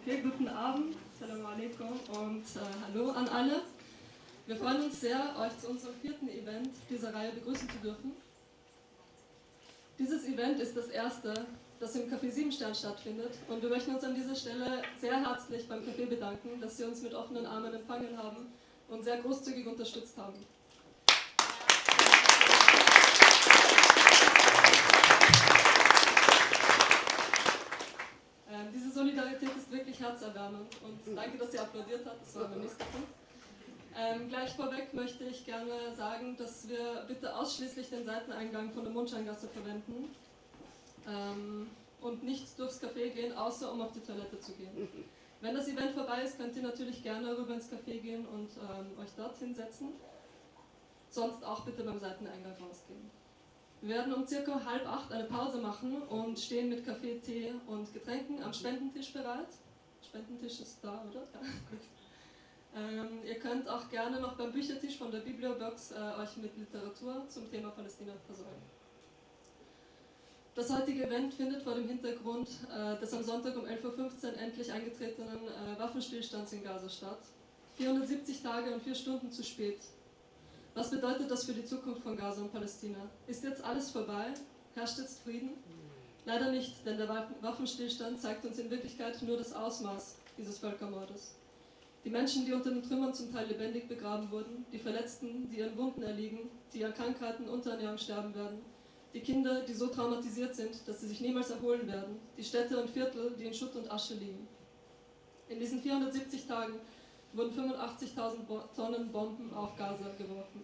Okay, guten Abend, Assalamu alaikum und hallo an alle. Wir freuen uns sehr, euch zu unserem 4. Event dieser Reihe begrüßen zu dürfen. Dieses Event ist das erste, das im Café 7 Stern stattfindet, und wir möchten uns an dieser Stelle sehr herzlich beim Café bedanken, dass sie uns mit offenen Armen empfangen haben und sehr großzügig unterstützt haben. Diese Solidarität ist wirklich herzerwärmend und danke, dass ihr applaudiert habt, das war mein nächster Punkt. Gleich vorweg möchte ich gerne sagen, dass wir bitte ausschließlich den Seiteneingang von der Mondscheingasse verwenden und nicht durchs Café gehen, außer um auf die Toilette zu gehen. Wenn das Event vorbei ist, könnt ihr natürlich gerne rüber ins Café gehen und euch dort hinsetzen. Sonst auch bitte beim Seiteneingang rausgehen. Wir werden um ca. 7:30 eine Pause machen und stehen mit Kaffee, Tee und Getränken am Spendentisch bereit. Spendentisch ist da, oder? Ja, gut. Ihr könnt auch gerne noch beim Büchertisch von der Bibliobox euch mit Literatur zum Thema Palästina versorgen. Das heutige Event findet vor dem Hintergrund des am Sonntag um 11:15 Uhr endlich eingetretenen Waffenstillstands in Gaza statt. 470 Tage und 4 Stunden zu spät. Was bedeutet das für die Zukunft von Gaza und Palästina? Ist jetzt alles vorbei? Herrscht jetzt Frieden? Leider nicht, denn der Waffenstillstand zeigt uns in Wirklichkeit nur das Ausmaß dieses Völkermordes. Die Menschen, die unter den Trümmern zum Teil lebendig begraben wurden, die Verletzten, die ihren Wunden erliegen, die an Krankheiten, Unterernährung sterben werden, die Kinder, die so traumatisiert sind, dass sie sich niemals erholen werden, die Städte und Viertel, die in Schutt und Asche liegen. In diesen 470 Tagen wurden 85.000 Tonnen Bomben auf Gaza geworfen.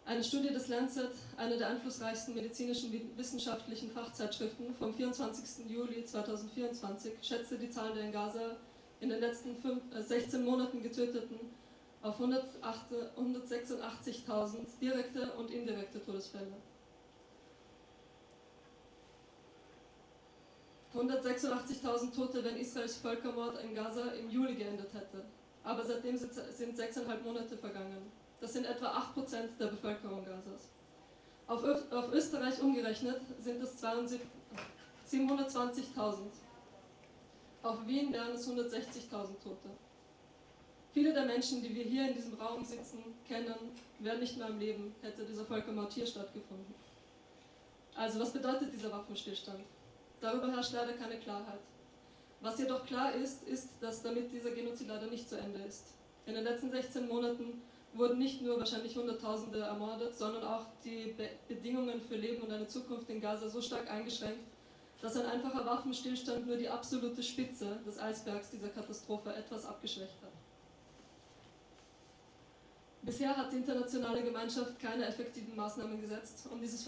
Eine Studie des Lancet, einer der einflussreichsten medizinischen wissenschaftlichen Fachzeitschriften, vom 24. Juli 2024 schätzte die Zahl der in Gaza in den letzten 16 Monaten Getöteten auf 186.000 direkte und indirekte Todesfälle. 186.000 Tote, wenn Israels Völkermord in Gaza im Juli geendet hätte. Aber seitdem sind 6,5 Monate vergangen. Das sind etwa 8% der Bevölkerung Gazas. Auf Österreich umgerechnet sind es 720.000. Auf Wien wären es 160.000 Tote. Viele der Menschen, die wir hier in diesem Raum sitzen, kennen, wären nicht mehr am Leben, hätte dieser Völkermord hier stattgefunden. Also was bedeutet dieser Waffenstillstand? Darüber herrscht leider keine Klarheit. Was jedoch klar ist, dass damit dieser Genozid leider nicht zu Ende ist. In den letzten 16 Monaten wurden nicht nur wahrscheinlich Hunderttausende ermordet, sondern auch die Bedingungen für Leben und eine Zukunft in Gaza so stark eingeschränkt, dass ein einfacher Waffenstillstand nur die absolute Spitze des Eisbergs dieser Katastrophe etwas abgeschwächt hat. Bisher hat die internationale Gemeinschaft keine effektiven Maßnahmen gesetzt, um diesem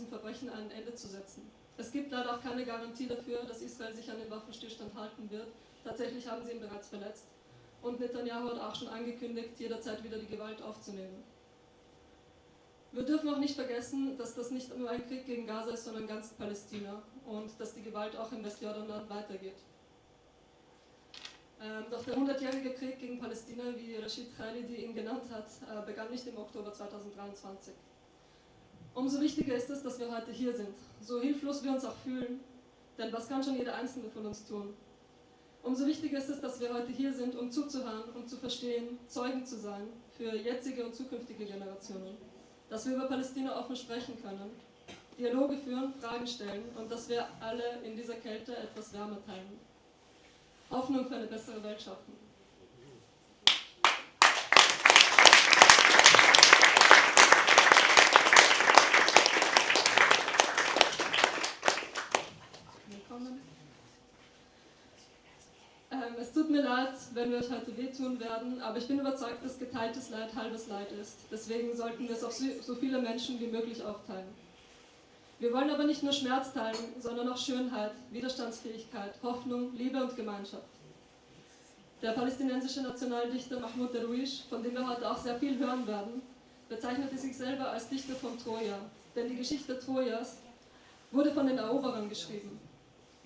Verbrechen ein Ende zu setzen. Es gibt leider auch keine Garantie dafür, dass Israel sich an den Waffenstillstand halten wird. Tatsächlich haben sie ihn bereits verletzt. Und Netanyahu hat auch schon angekündigt, jederzeit wieder die Gewalt aufzunehmen. Wir dürfen auch nicht vergessen, dass das nicht nur ein Krieg gegen Gaza ist, sondern ganz Palästina und dass die Gewalt auch im Westjordanland weitergeht. Doch der 100-jährige Krieg gegen Palästina, wie Rashid Khalidi ihn genannt hat, begann nicht im Oktober 2023. Umso wichtiger ist es, dass wir heute hier sind, so hilflos wir uns auch fühlen, denn was kann schon jeder Einzelne von uns tun? Umso wichtiger ist es, dass wir heute hier sind, um zuzuhören, um zu verstehen, Zeugen zu sein für jetzige und zukünftige Generationen. Dass wir über Palästina offen sprechen können, Dialoge führen, Fragen stellen und dass wir alle in dieser Kälte etwas Wärme teilen. Hoffnung für eine bessere Welt schaffen. Es tut mir leid, wenn wir euch heute wehtun werden, aber ich bin überzeugt, dass geteiltes Leid halbes Leid ist. Deswegen sollten wir es auf so viele Menschen wie möglich aufteilen. Wir wollen aber nicht nur Schmerz teilen, sondern auch Schönheit, Widerstandsfähigkeit, Hoffnung, Liebe und Gemeinschaft. Der palästinensische Nationaldichter Mahmoud Darwish, von dem wir heute auch sehr viel hören werden, bezeichnete sich selber als Dichter von Troja, denn die Geschichte Trojas wurde von den Eroberern geschrieben.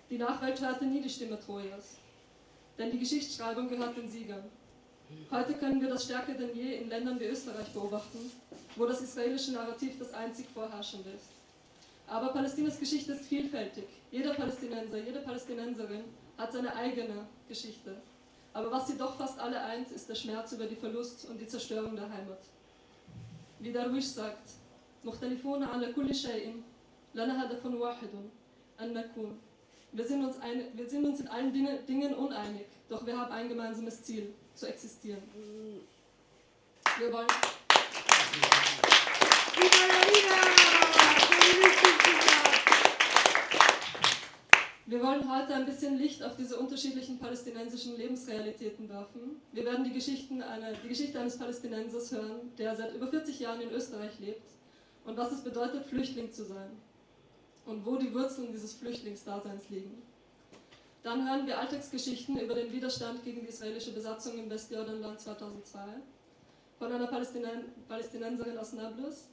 Die Nachwelt hörte nie die Stimme Trojas. Denn die Geschichtsschreibung gehört den Siegern. Heute können wir das stärker denn je in Ländern wie Österreich beobachten, wo das israelische Narrativ das einzig vorherrschende ist. Aber Palästinas Geschichte ist vielfältig. Jeder Palästinenser, jede Palästinenserin hat seine eigene Geschichte. Aber was sie doch fast alle eint, ist der Schmerz über die Verlust und die Zerstörung der Heimat. Wie Darwish sagt, مختلفون على كل شيء لنا هدف واحد أن نكون. Wir sind uns in allen Dingen uneinig, doch wir haben ein gemeinsames Ziel, zu existieren. Wir wollen... Wir wollen heute ein bisschen Licht auf diese unterschiedlichen palästinensischen Lebensrealitäten werfen. Wir werden die Geschichte eines Palästinensers hören, der seit über 40 Jahren in Österreich lebt und was es bedeutet, Flüchtling zu sein und wo die Wurzeln dieses Flüchtlingsdaseins liegen. Dann hören wir Alltagsgeschichten über den Widerstand gegen die israelische Besatzung im Westjordanland 2002 von einer Palästinenserin aus Nablus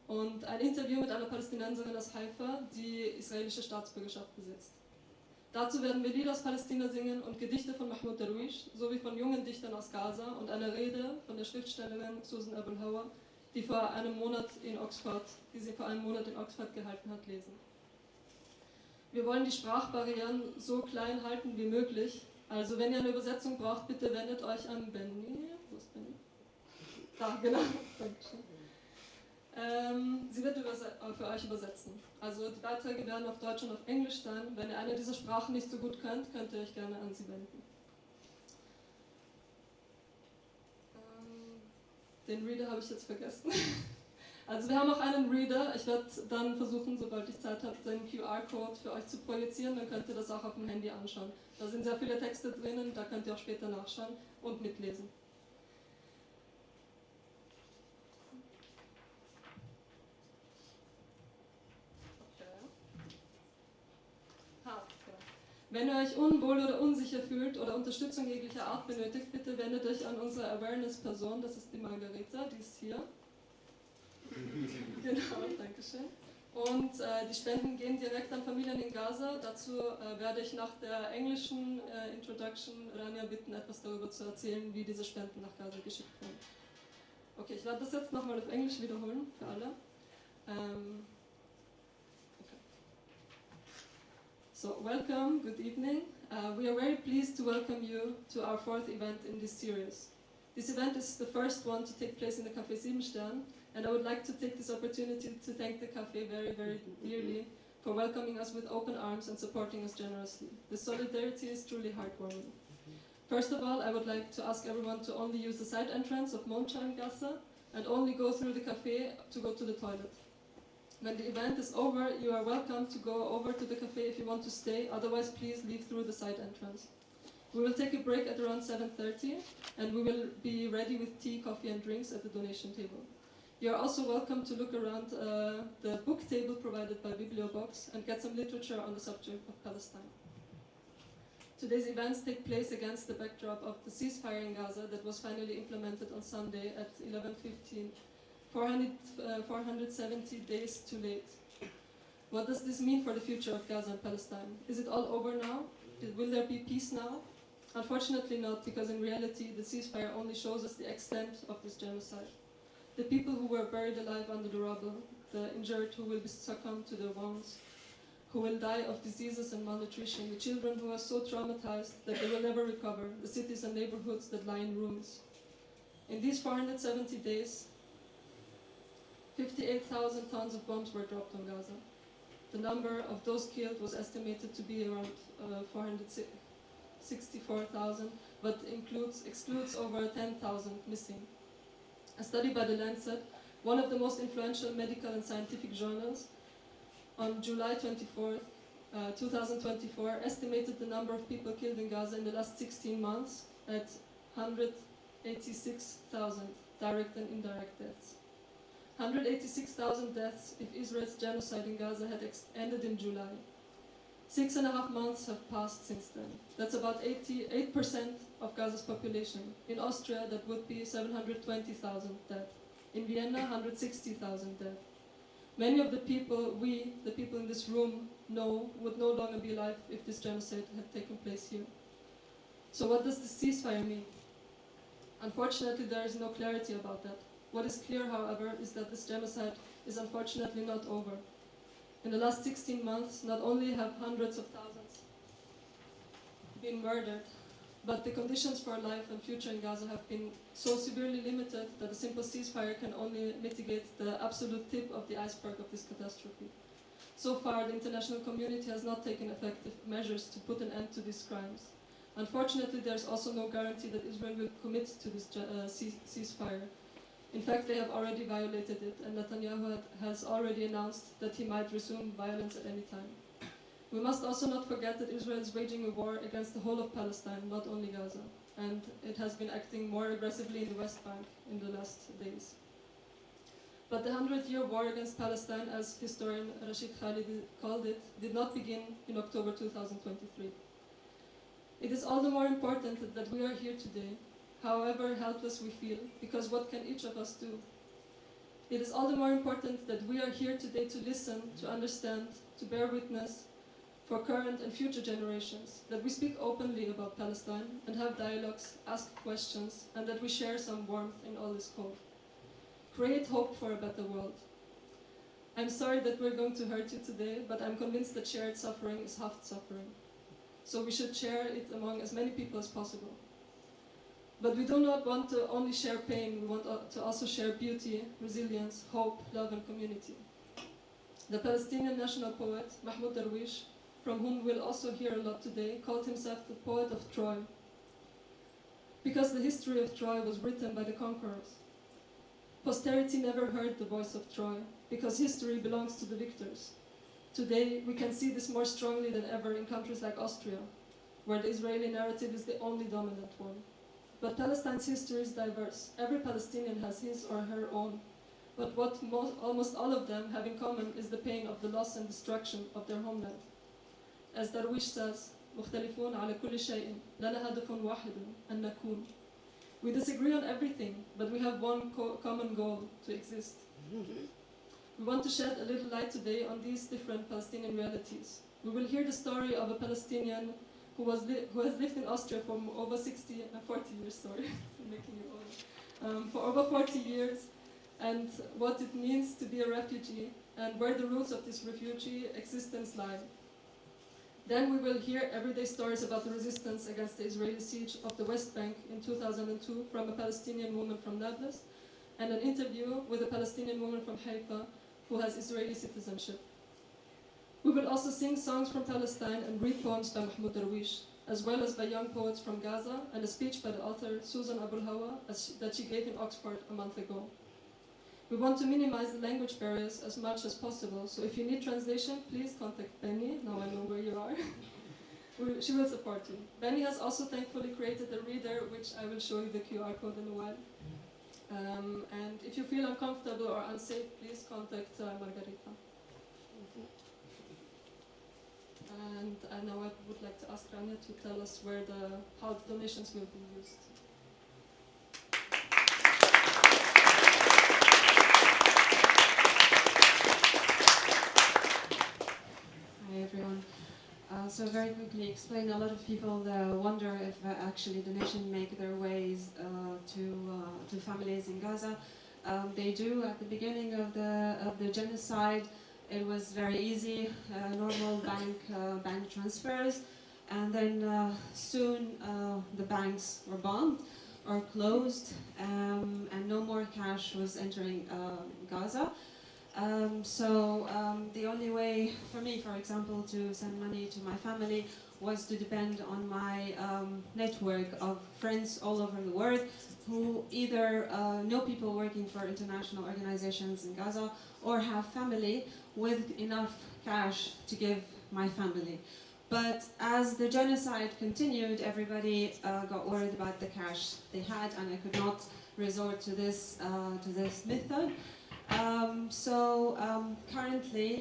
und ein Interview mit einer Palästinenserin aus Haifa, die israelische Staatsbürgerschaft besitzt. Dazu werden wir Lieder aus Palästina singen und Gedichte von Mahmoud Darwish sowie von jungen Dichtern aus Gaza und eine Rede von der Schriftstellerin Susan Abul-Hawa, die sie vor einem Monat in Oxford gehalten hat, lesen. Wir wollen die Sprachbarrieren so klein halten wie möglich. Also wenn ihr eine Übersetzung braucht, bitte wendet euch an Benny. Wo ist Benny? Da, genau. Dankeschön. Sie wird für euch übersetzen. Also die Beiträge werden auf Deutsch und auf Englisch sein. Wenn ihr eine dieser Sprachen nicht so gut könnt, könnt ihr euch gerne an sie wenden. Den Reader habe ich jetzt vergessen. Also wir haben auch einen Reader. Ich werde dann versuchen, sobald ich Zeit habe, den QR-Code für euch zu projizieren. Dann könnt ihr das auch auf dem Handy anschauen. Da sind sehr viele Texte drinnen, da könnt ihr auch später nachschauen und mitlesen. Wenn ihr euch unwohl oder unsicher fühlt oder Unterstützung jeglicher Art benötigt, bitte wendet euch an unsere Awareness-Person, das ist die Margareta, die ist hier. Genau, danke schön. Und die Spenden gehen direkt an Familien in Gaza. Dazu werde ich nach der englischen Introduction Rania bitten, etwas darüber zu erzählen, wie diese Spenden nach Gaza geschickt werden. Okay, ich werde das jetzt nochmal auf Englisch wiederholen für alle. So, welcome, good evening. We are very pleased to welcome you to our fourth event in this series. This event is the first one to take place in the Café 7 Stern, and I would like to take this opportunity to thank the Café very, very dearly for welcoming us with open arms and supporting us generously. The solidarity is truly heartwarming. First of all, I would like to ask everyone to only use the side entrance of Mondscheingasse and only go through the café to go to the toilet. When the event is over, you are welcome to go over to the cafe if you want to stay, otherwise please leave through the side entrance. We will take a break at around 7:30 and we will be ready with tea, coffee and drinks at the donation table. You are also welcome to look around the book table provided by Bibliobox and get some literature on the subject of Palestine. Today's events take place against the backdrop of the ceasefire in Gaza that was finally implemented on Sunday at 11:15. 470 days too late. What does this mean for the future of Gaza and Palestine? Is it all over now? Will there be peace now? Unfortunately not, because in reality the ceasefire only shows us the extent of this genocide. The people who were buried alive under the rubble, the injured who will be succumb to their wounds, who will die of diseases and malnutrition, the children who are so traumatized that they will never recover, the cities and neighborhoods that lie in ruins. In these 470 days, 58,000 tons of bombs were dropped on Gaza. The number of those killed was estimated to be around 464,000, but excludes over 10,000 missing. A study by The Lancet, one of the most influential medical and scientific journals, on July 24, 2024, estimated the number of people killed in Gaza in the last 16 months at 186,000 direct and indirect deaths. 186,000 deaths if Israel's genocide in Gaza had ended in July. 6.5 months have passed since then. That's about 88% of Gaza's population. In Austria, that would be 720,000 dead. In Vienna, 160,000 dead. Many of the people the people in this room, know would no longer be alive if this genocide had taken place here. So what does the ceasefire mean? Unfortunately, there is no clarity about that. What is clear, however, is that this genocide is unfortunately not over. In the last 16 months, not only have hundreds of thousands been murdered, but the conditions for life and future in Gaza have been so severely limited that a simple ceasefire can only mitigate the absolute tip of the iceberg of this catastrophe. So far, the international community has not taken effective measures to put an end to these crimes. Unfortunately, there is also no guarantee that Israel will commit to this ceasefire. In fact, they have already violated it, and Netanyahu has already announced that he might resume violence at any time. We must also not forget that Israel is waging a war against the whole of Palestine, not only Gaza, and it has been acting more aggressively in the West Bank in the last days. But the 100-year war against Palestine, as historian Rashid Khalid called it, did not begin in October 2023. It is all the more important that we are here today, however helpless we feel, because what can each of us do? It is all the more important that we are here today to listen, to understand, to bear witness for current and future generations, that we speak openly about Palestine and have dialogues, ask questions, and that we share some warmth in all this cold. Create hope for a better world. I'm sorry that we're going to hurt you today, but I'm convinced that shared suffering is half suffering. So we should share it among as many people as possible. But we do not want to only share pain, we want to also share beauty, resilience, hope, love and community. The Palestinian national poet, Mahmoud Darwish, from whom we'll also hear a lot today, called himself the poet of Troy. Because the history of Troy was written by the conquerors. Posterity never heard the voice of Troy, because history belongs to the victors. Today, we can see this more strongly than ever in countries like Austria, where the Israeli narrative is the only dominant one. But Palestine's history is diverse. Every Palestinian has his or her own. But what almost all of them have in common is the pain of the loss and destruction of their homeland. As Darwish says, مختلفون على كل شيء لنا هدف واحد أن نكون. We disagree on everything, but we have one common goal, to exist. We want to shed a little light today on these different Palestinian realities. We will hear the story of a Palestinian who has lived in Austria for over 40 years, sorry, I'm making it old, for over 40 years, and what it means to be a refugee, and where the roots of this refugee existence lie. Then we will hear everyday stories about the resistance against the Israeli siege of the West Bank in 2002 from a Palestinian woman from Nablus, and an interview with a Palestinian woman from Haifa who has Israeli citizenship. We will also sing songs from Palestine and read poems by Mahmoud Darwish, as well as by young poets from Gaza, and a speech by the author Susan Abul Hawa that she gave in Oxford a month ago. We want to minimize the language barriers as much as possible, so if you need translation, please contact Benny, now I know where you are. She will support you. Benny has also thankfully created a reader, which I will show you the QR code in a while. And if you feel uncomfortable or unsafe, please contact Margarita. And now I would like to ask Rania to tell us how the donations will be used. Hi everyone. So very quickly explain, a lot of people wonder if actually donations make their ways to families in Gaza. They do. At the beginning of the genocide, it was very easy, normal bank transfers, and then soon the banks were bombed or closed, and no more cash was entering Gaza. So the only way for me, for example, to send money to my family was to depend on my network of friends all over the world who either know people working for international organizations in Gaza or have family with enough cash to give my family. But as the genocide continued, everybody got worried about the cash they had, and I could not resort to this method. Currently,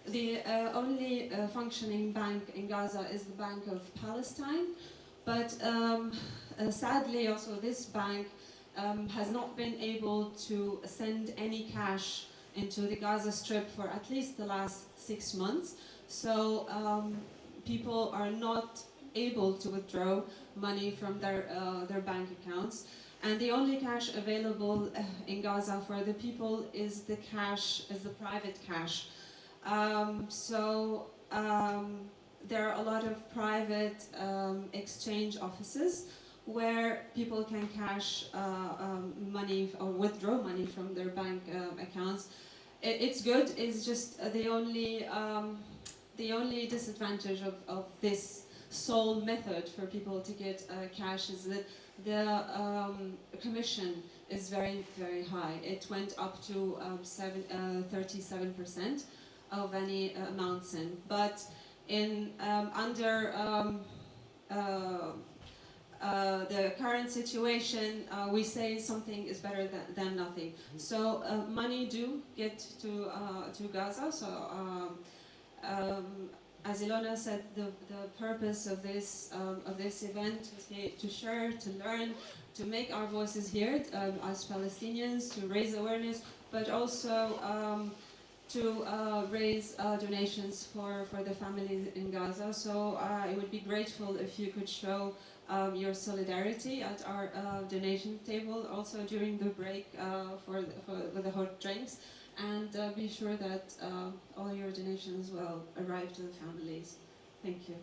the only functioning bank in Gaza is the Bank of Palestine, but sadly also this bank has not been able to send any cash into the Gaza Strip for at least the last 6 months. So people are not able to withdraw money from their bank accounts. And the only cash available in Gaza for the people is the private cash. there are a lot of private exchange offices where people can cash money or withdraw money from their bank accounts. It's good. It's just the only disadvantage of this sole method for people to get cash is that the commission is very, very high. It went up to 37% of any amount sent. But in under the current situation, we say something is better than nothing. So money do get to Gaza. So as Ilona said, the purpose of this event is to share, to learn, to make our voices heard as Palestinians, to raise awareness, but also to raise donations for the families in Gaza. So I would be grateful if you could show your solidarity at our donation table, also during the break with the hot drinks, and be sure that all your donations will arrive to the families. Thank you.